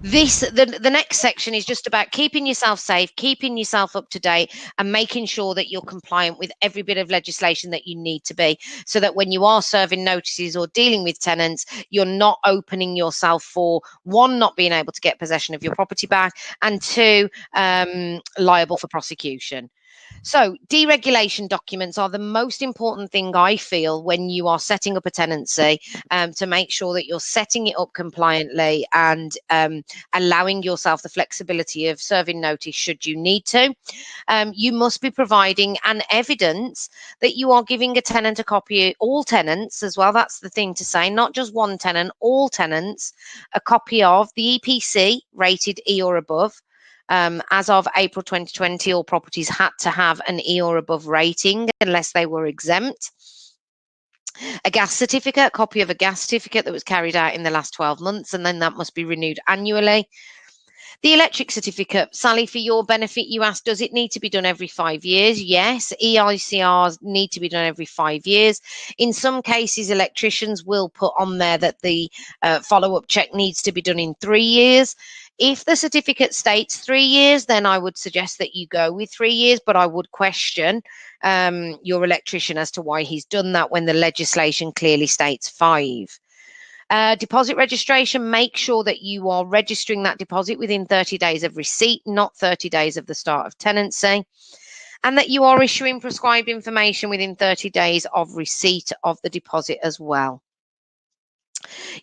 The next section is just about keeping yourself safe, keeping yourself up to date, and making sure that you're compliant with every bit of legislation that you need to be, so that when you are serving notices or dealing with tenants, you're not opening yourself for, one, not being able to get possession of your property back, and two, liable for prosecution. So deregulation documents are the most important thing, I feel, when you are setting up a tenancy, to make sure that you're setting it up compliantly and allowing yourself the flexibility of serving notice should you need to. You must be providing an evidence that you are giving a tenant a copy, all tenants as well, that's the thing to say, not just one tenant, all tenants, a copy of the EPC rated E or above. As of April 2020, all properties had to have an E or above rating unless they were exempt. A gas certificate, a copy of a gas certificate that was carried out in the last 12 months, and then that must be renewed annually. The electric certificate, Sally, for your benefit, you asked, does it need to be done every 5 years? Yes, EICRs need to be done every 5 years. In some cases, electricians will put on there that the follow-up check needs to be done in 3 years. If the certificate states 3 years, then I would suggest that you go with 3 years, but I would question your electrician as to why he's done that when the legislation clearly states 5. Deposit registration, make sure that you are registering that deposit within 30 days of receipt, not 30 days of the start of tenancy, and that you are issuing prescribed information within 30 days of receipt of the deposit as well.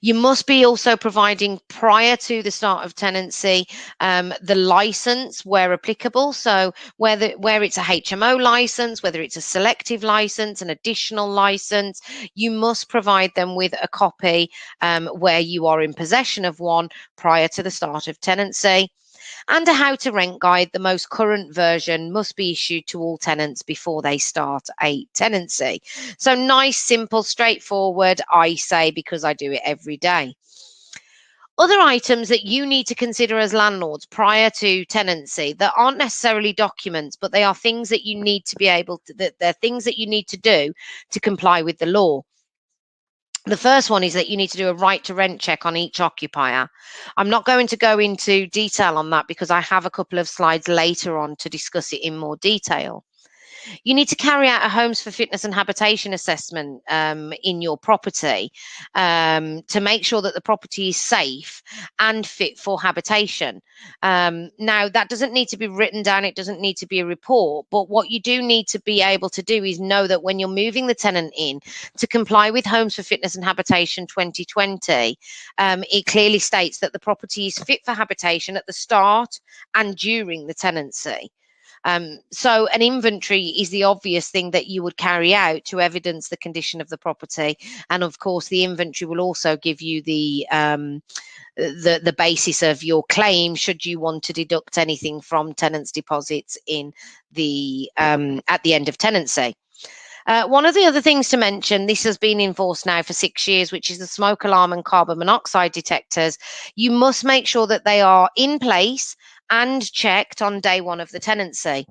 You must be also providing, prior to the start of tenancy, the license where applicable. So where it's a HMO license, whether it's a selective license, an additional license, you must provide them with a copy where you are in possession of one prior to the start of tenancy. And a how to rent guide, the most current version, must be issued to all tenants before they start a tenancy. So nice, simple, straightforward, I say, because I do it every day. Other items that you need to consider as landlords prior to tenancy that aren't necessarily documents, but they are things that you need to be able to, that they're things that you need to do to comply with the law. The first one is that you need to do a right to rent check on each occupier. I'm not going to go into detail on that because I have a couple of slides later on to discuss it in more detail. You need to carry out a homes for fitness and habitation assessment in your property to make sure that the property is safe and fit for habitation. Now, that doesn't need to be written down. It doesn't need to be a report. But what you do need to be able to do is know that when you're moving the tenant in to comply with Homes for Fitness and Habitation 2020, it clearly states that the property is fit for habitation at the start and during the tenancy. So an inventory is the obvious thing that you would carry out to evidence the condition of the property. And of course, the inventory will also give you the basis of your claim should you want to deduct anything from tenants' deposits in the at the end of tenancy. One of the other things to mention, this has been enforced now for 6 years, which is the smoke alarm and carbon monoxide detectors. You must make sure that they are in place and checked on day one of the tenancy.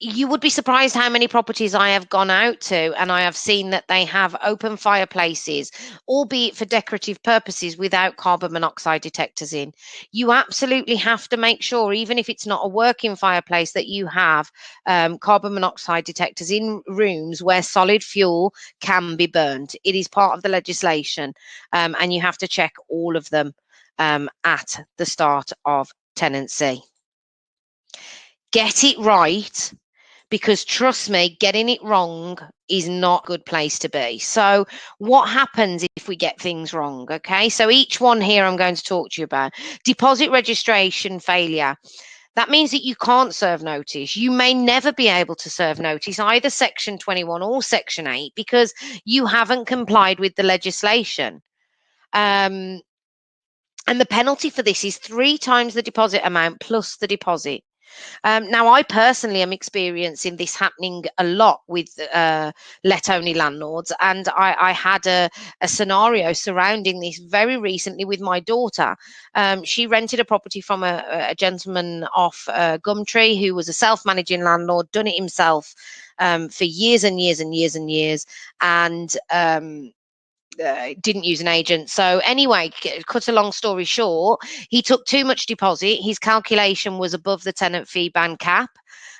You would be surprised how many properties I have gone out to and I have seen that they have open fireplaces, albeit for decorative purposes, without carbon monoxide detectors in. You absolutely have to make sure, even if it's not a working fireplace, that you have carbon monoxide detectors in rooms where solid fuel can be burned. It is part of the legislation, and you have to check all of them at the start of tenancy. Get it right, because trust me, getting it wrong is not a good place to be. So what happens if we get things wrong? Okay, so each one here I'm going to talk to you about. Deposit registration failure. That means that you can't serve notice. You may never be able to serve notice, either Section 21 or Section 8, because you haven't complied with the legislation. And the penalty for this is 3 times the deposit amount plus the deposit. Now, I personally am experiencing this happening a lot with let-only landlords, and I had a scenario surrounding this very recently with my daughter. She rented a property from a gentleman off Gumtree who was a self-managing landlord, done it himself for years and years and years and years, and didn't use an agent. So anyway, cut a long story short, he took too much deposit. His calculation was above the tenant fee ban cap.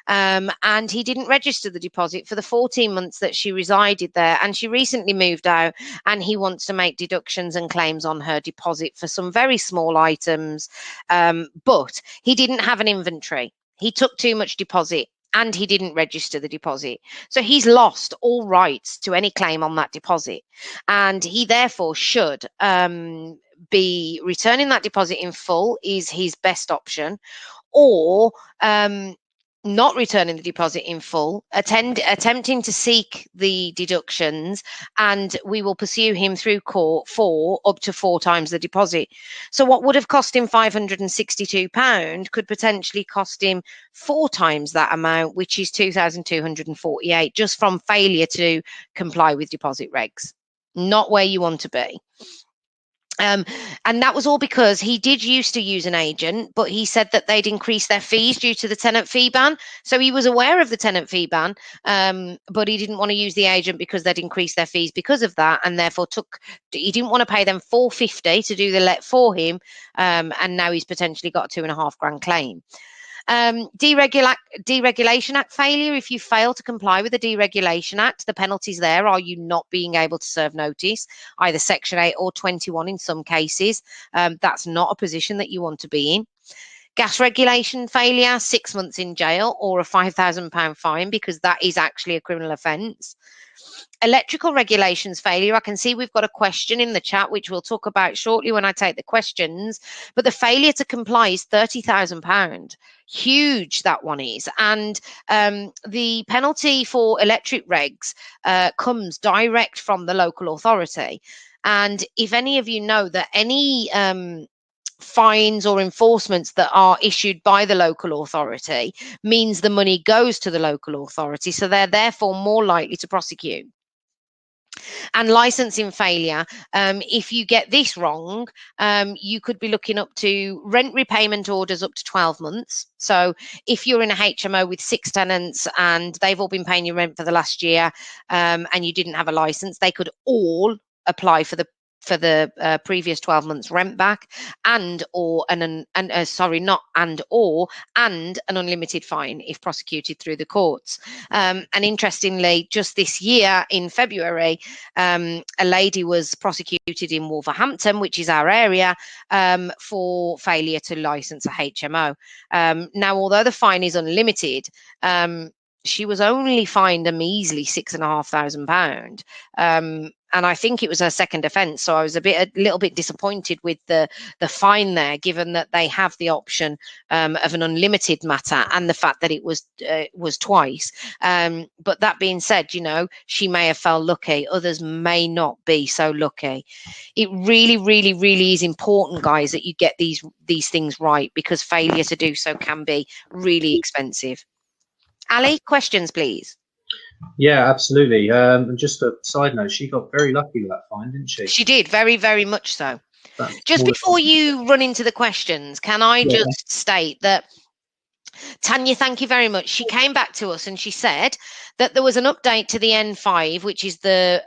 And he didn't register the deposit for the 14 months that she resided there. And she recently moved out, and he wants to make deductions and claims on her deposit for some very small items. But he didn't have an inventory. He took too much deposit, and he didn't register the deposit. So he's lost all rights to any claim on that deposit. And he therefore should be returning that deposit in full is his best option, or not returning the deposit in full, attempting to seek the deductions, and we will pursue him through court for up to 4 times the deposit. So what would have cost him £562 could potentially cost him 4 times that amount, which is 2,248, just from failure to comply with deposit regs. Not where you want to be. And that was all because he did used to use an agent, but he said that they'd increased their fees due to the tenant fee ban. So he was aware of the tenant fee ban, but he didn't want to use the agent because they'd increased their fees because of that, and therefore he didn't want to pay them $450 to do the let for him, and now he's potentially got a £2,500 claim. Deregulation Act failure. If you fail to comply with the Deregulation Act, the penalties there are you not being able to serve notice, either Section 8 or 21 in some cases. That's not a position that you want to be in. Gas regulation failure, 6 months in jail or a £5,000 fine, because that is actually a criminal offence. Electrical regulations failure. I can see we've got a question in the chat, which we'll talk about shortly when I take the questions. But the failure to comply is £30,000. Huge, that one is. And the penalty for electric regs comes direct from the local authority. And if any of you know that any fines or enforcements that are issued by the local authority means the money goes to the local authority, so they're therefore more likely to prosecute. And licensing failure, if you get this wrong, you could be looking up to rent repayment orders up to 12 months. So if you're in a HMO with 6 tenants and they've all been paying you rent for the last year, and you didn't have a license, they could all apply for the previous 12 months rent back, and an unlimited fine if prosecuted through the courts. And interestingly, just this year in February, a lady was prosecuted in Wolverhampton, which is our area, for failure to license a HMO. Now, although the fine is unlimited, she was only fined a measly £6,500. And I think it was her second offence, so I was a little bit disappointed with the fine there, given that they have the option of an unlimited matter, and the fact that it was twice. But that being said, you know, she may have felt lucky; others may not be so lucky. It really, really, really is important, guys, that you get these things right, because failure to do so can be really expensive. Ali, questions, please. Yeah, absolutely. And just a side note, she got very lucky with that fine, didn't she? She did, very, very much so. Just before you run into the questions, can I just state that Tanya, thank you very much. She came back to us and she said that there was an update to the N5, which is the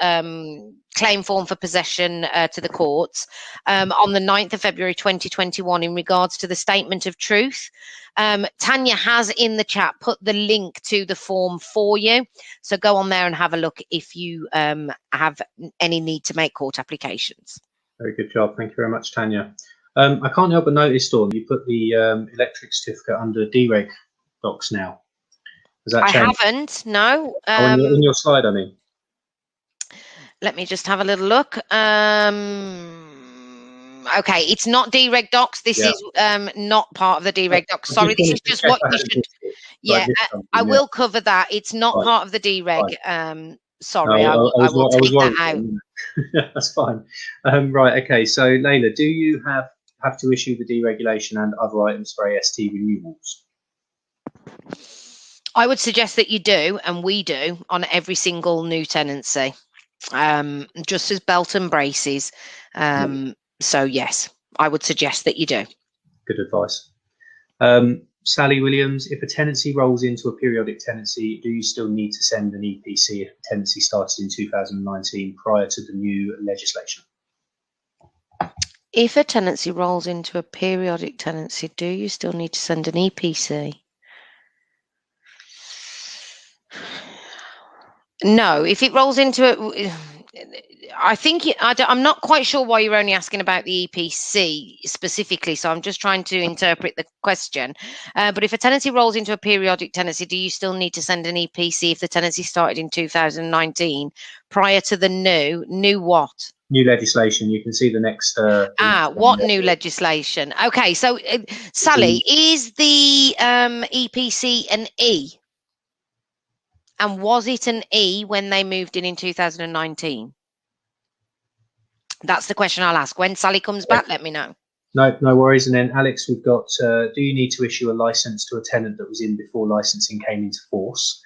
claim form for possession to the courts, on the 9th of February 2021 in regards to the statement of truth. Tanya has in the chat put the link to the form for you. So go on there and have a look if you have any need to make court applications. Very good job. Thank you very much, Tanya. I can't help but notice, Dawn, you put the electric certificate under DREG docs now. Has that changed? I haven't, no. In your slide, I mean. Let me just have a little look. Okay, it's not DREG docs. This is not part of the DREG docs. Sorry, this is just what you should. Yeah, I will cover that. It's not part of the DREG. Sorry, I will take that out. That's fine. Right, okay. So, Layla, do you have to issue the deregulation and other items for AST renewals? I would suggest that you do, and we do, on every single new tenancy, just as belt and braces. So yes, I would suggest that you do. Good advice. Sally Williams, if a tenancy rolls into a periodic tenancy, do you still need to send an EPC if the tenancy started in 2019 prior to the new legislation? If a tenancy rolls into a periodic tenancy, do you still need to send an EPC? No, if it rolls into it, I think I'm not quite sure why you're only asking about the EPC specifically, so I'm just trying to interpret the question. But if a tenancy rolls into a periodic tenancy, do you still need to send an EPC if the tenancy started in 2019 prior to the new what? New legislation. You can see the next. What new legislation? Okay, so Sally, is the EPC an E? And was it an E when they moved in 2019? That's the question I'll ask. When Sally comes back, let me know. No worries. And then Alex, we've got, do you need to issue a license to a tenant that was in before licensing came into force?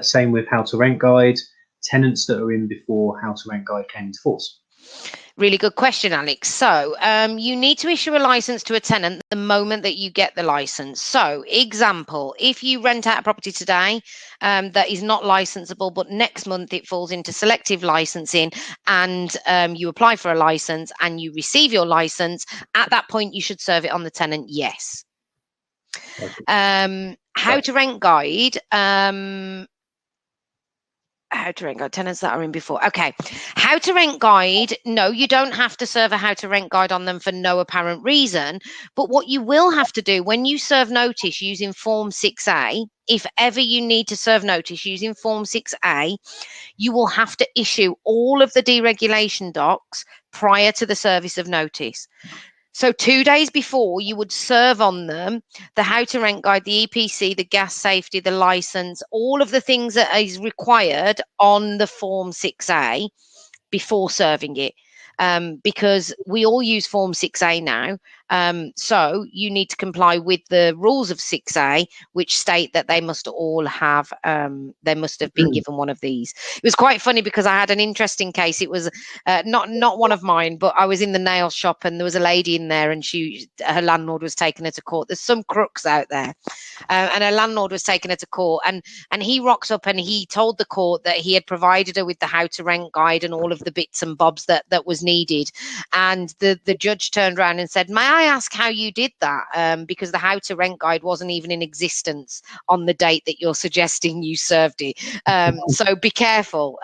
Same with how to rent guide, tenants that are in before how to rent guide came into force. Really good question, Alex. So you need to issue a license to a tenant the moment that you get the license. So example, if you rent out a property today that is not licensable, but next month it falls into selective licensing and you apply for a license and you receive your license, at that point you should serve it on the tenant, yes. How to rent guide. How to rent guide, tenants that are in before. Okay. How to rent guide. No, you don't have to serve a how to rent guide on them for no apparent reason. But what you will have to do when you serve notice using Form 6A, if ever you need to serve notice using Form 6A, you will have to issue all of the deregulation docs prior to the service of notice. So 2 days before, you would serve on them the how to rent guide, the EPC, the gas safety, the license, all of the things that is required on the Form 6A before serving it. Because we all use Form 6A now. So you need to comply with the rules of 6A, which state that they must all have, they must have been given one of these. It was quite funny because I had an interesting case. It was not one of mine, but I was in the nail shop and there was a lady in there and her landlord was taking her to court. There's some crooks out there. And her landlord was taking her to court and he rocked up and he told the court that he had provided her with the how to rent guide and all of the bits and bobs that was needed. And the judge turned around and said, may I ask how you did that? Because the how to rent guide wasn't even in existence on the date that you're suggesting you served it. So be careful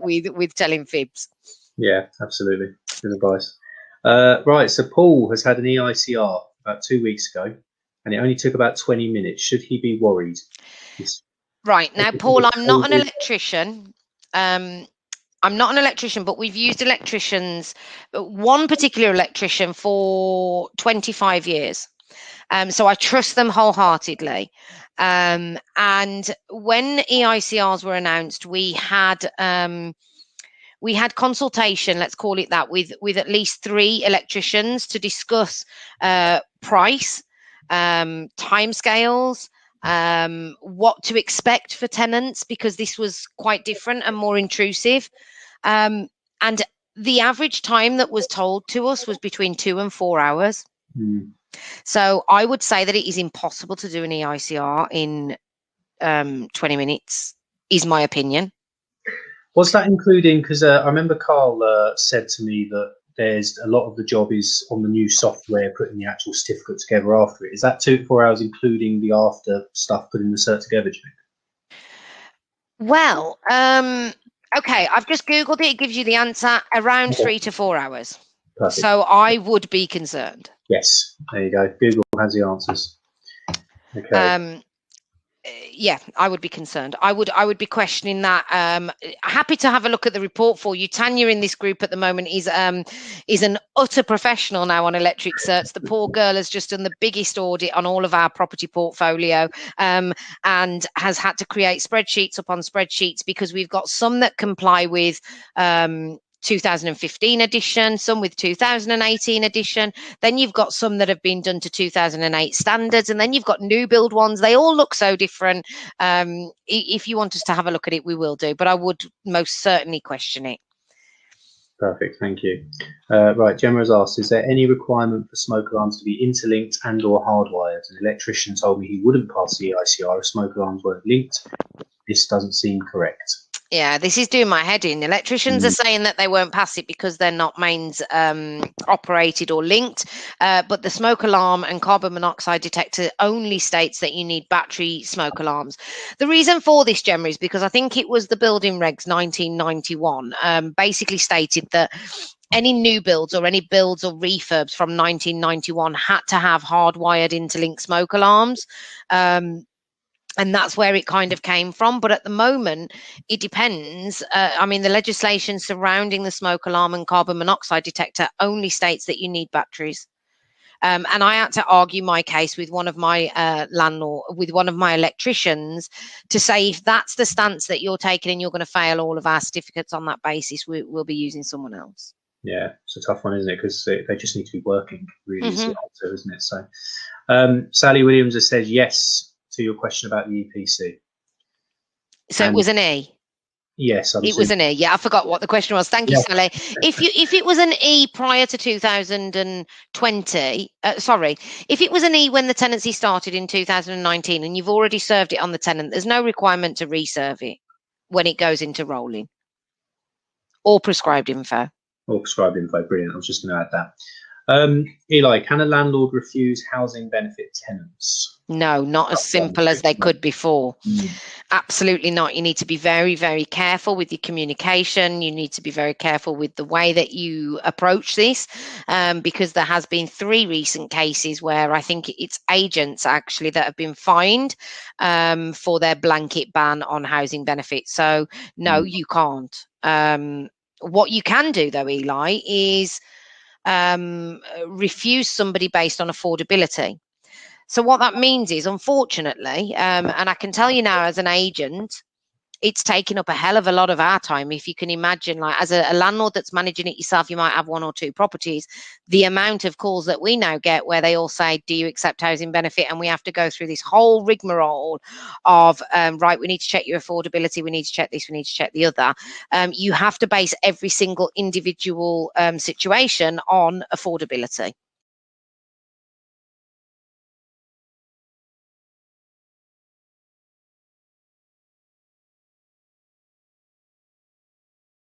with telling fibs. Yeah, absolutely. Good advice. Right, so Paul has had an EICR about 2 weeks ago and it only took about 20 minutes. Should he be worried? Right, now, Paul, I'm not an electrician. I'm not an electrician, but we've used electricians, one particular electrician for 25 years. So I trust them wholeheartedly. And when EICRs were announced, we had consultation, let's call it that, with at least 3 electricians to discuss price, timescales, what to expect for tenants, because this was quite different and more intrusive. And the average time that was told to us was between 2 and 4 hours. So I would say that it is impossible to do an EICR in 20 minutes, is my opinion. Was that including, because I remember Carl said to me that there's a lot of the job is on the new software, putting the actual certificate together after it. Is that 2 to 4 hours including the after stuff, putting the cert together, do you think? Well, okay, I've just Googled it. It gives you the answer, around 3 to 4 hours. Perfect. So I would be concerned. Yes, there you go. Google has the answers. Okay. Yeah, I would be concerned. I would be questioning that. Happy to have a look at the report for you. Tanya in this group at the moment is an utter professional now on electric certs. The poor girl has just done the biggest audit on all of our property portfolio, and has had to create spreadsheets upon spreadsheets because we've got some that comply with 2015 edition, some with 2018 edition, then you've got some that have been done to 2008 standards, and then you've got new build ones. They all look so different. If you want us to have a look at it, we will do, but I would most certainly question it. Perfect, thank you. Right, Gemma has asked, is there any requirement for smoke alarms to be interlinked and or hardwired? An electrician told me he wouldn't pass the EICR if smoke alarms weren't linked. This doesn't seem correct. Yeah, this is doing my head in. Electricians are saying that they won't pass it because they're not mains operated or linked, but the smoke alarm and carbon monoxide detector only states that you need battery smoke alarms. The reason for this, Gemma, is because I think it was the building regs 1991 basically stated that any new builds or any builds or refurbs from 1991 had to have hardwired interlinked smoke alarms. And that's where it kind of came from. But at the moment, it depends. I mean, the legislation surrounding the smoke alarm and carbon monoxide detector only states that you need batteries. And I had to argue my case with one of my with one of my electricians to say, if that's the stance that you're taking and you're going to fail all of our certificates on that basis, we'll be using someone else. Yeah, it's a tough one, isn't it? Because they just need to be working, really, is the answer, isn't it? So, Sally Williams has said yes to your question about the EPC. So it was an E? Yes, it was an E. Yeah, I forgot what the question was. Thank you, Sally. If it was an E prior to 2020, sorry, if it was an E when the tenancy started in 2019 and you've already served it on the tenant, there's no requirement to reserve it when it goes into rolling or prescribed info. Or prescribed info, brilliant. I was just going to add that. Eli, can a landlord refuse housing benefit tenants? No, not as simple as they could before. Absolutely not. You need to be very, very careful with your communication. You need to be very careful with the way that you approach this, because there has been 3 recent cases where I think it's agents actually that have been fined for their blanket ban on housing benefits. So no, you can't. What you can do though, Eli, is refuse somebody based on affordability. So what that means is, unfortunately, and I can tell you now as an agent, it's taking up a hell of a lot of our time. If you can imagine, like as a landlord that's managing it yourself, you might have 1 or 2 properties. The amount of calls that we now get where they all say, do you accept housing benefit? And we have to go through this whole rigmarole of, right, we need to check your affordability. We need to check this. We need to check the other. You have to base every single individual situation on affordability.